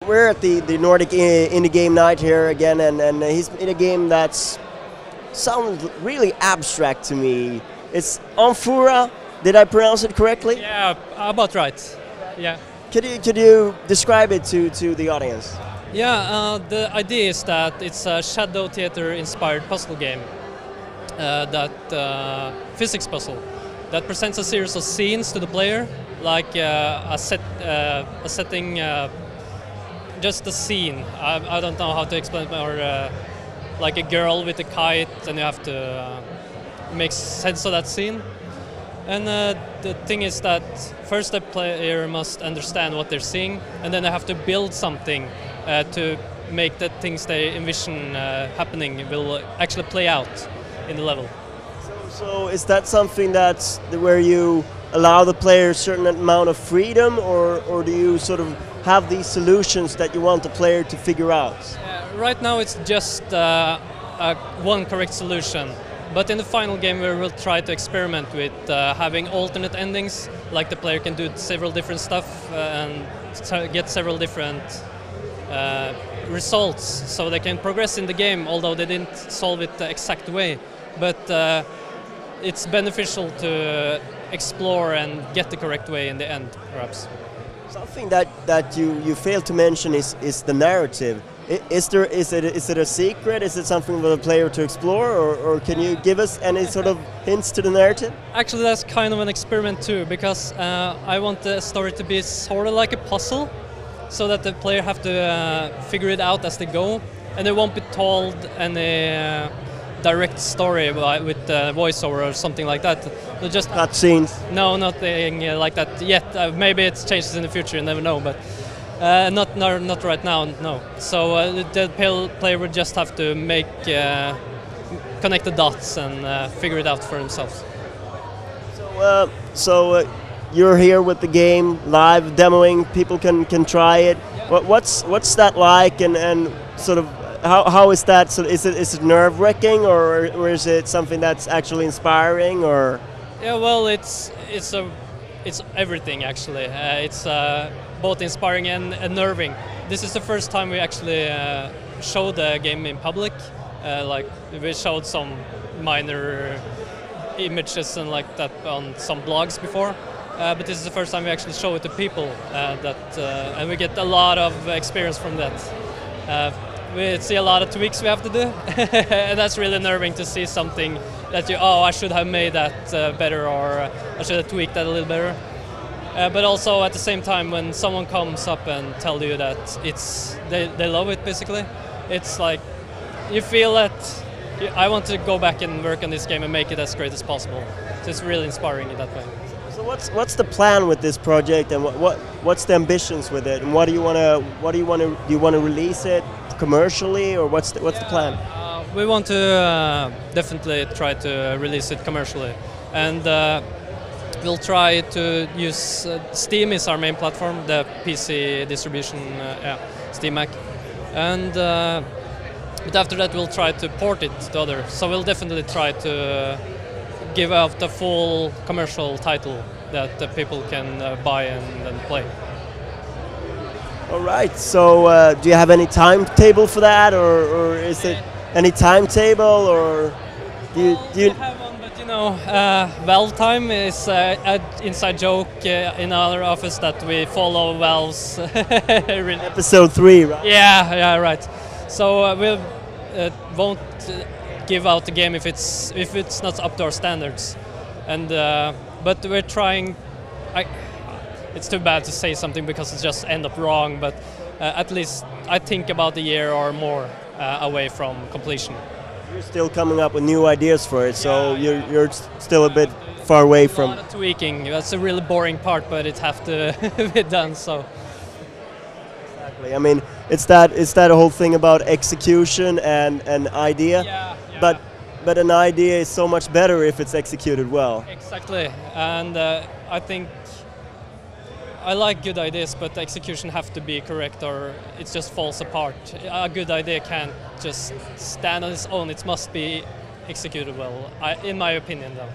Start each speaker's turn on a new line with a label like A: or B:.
A: We're at the Nordic Indie Game Night here again, and he's in a game that's sounds really abstract to me. It's Amphora. Did I pronounce it correctly?
B: Yeah, about right. Yeah.
A: Could you describe it to the audience?
B: Yeah, the idea is that it's a shadow theater inspired puzzle game, physics puzzle, that presents a series of scenes to the player, like a setting. Just a scene. I don't know how to explain it, or like a girl with a kite, and you have to make sense of that scene. And the thing is that first the player must understand what they're seeing, and then they have to build something to make the things they envision happening will actually play out in the level.
A: So is that something that's where you allow the player a certain amount of freedom, or do you sort of have these solutions that you want the player to figure out?
B: Right now it's just one correct solution, but in the final game we will try to experiment with having alternate endings, like the player can do several different stuff and get several different results, so they can progress in the game, although they didn't solve it the exact way. But it's beneficial to explore and get the correct way in the end, perhaps.
A: Something that you failed to mention is the narrative. Is it a secret? Is it something for the player to explore, or can you give us any sort of hints to the narrative?
B: Actually, that's kind of an experiment too, because I want the story to be sort of like a puzzle, so that the player have to figure it out as they go, and they won't be told any direct story with voiceover or something like that. They'll just
A: cutscenes.
B: No, nothing like that yet. Maybe it changes in the future. You never know, but not right now. No. So the player would just have to connect the dots and figure it out for themselves.
A: So you're here with the game live demoing. People can try it. What's that like, and sort of how is that? So is it nerve-wracking, or is it something that's actually inspiring, or?
B: Yeah, well, it's everything actually. It's both inspiring and unnerving. This is the first time we actually showed the game in public. Like we showed some minor images and like that on some blogs before, but this is the first time we actually show it to people. And we get a lot of experience from that. We see a lot of tweaks we have to do, and that's really nerving to see something that I should have made that better, or I should have tweaked that a little better. But also at the same time, when someone comes up and tell you that they love it, basically, it's like you feel that I want to go back and work on this game and make it as great as possible. So it's really inspiring in that way.
A: So what's the plan with this project, and what's the ambitions with it, and do you want to release it commercially, or what's the plan?
B: We want to definitely try to release it commercially, and we'll try to use Steam is our main platform, the PC distribution, Steam Mac, and but after that we'll try to port it to others. So we'll definitely try to give out the full commercial title that the people can buy and play.
A: All right. So, do you have any timetable for that, or is it any timetable, or do you
B: have one? But Valve time is an inside joke in our office that we follow Valve's
A: episode 3, right?
B: Yeah, right. So we won't give out the game if it's not up to our standards, and but we're trying. It's too bad to say something because it just end up wrong, but at least I think about a year or more away from completion.
A: You're still coming up with new ideas for it, so you're still a bit far away from.
B: A lot of tweaking. That's a really boring part, but it has to be done. So.
A: Exactly. I mean, it's that whole thing about execution and an idea.
B: Yeah.
A: But an idea is so much better if it's executed well.
B: Exactly, and I think. I like good ideas, but the execution have to be correct, or it just falls apart. A good idea can't just stand on its own. It must be executed well, in my opinion, though.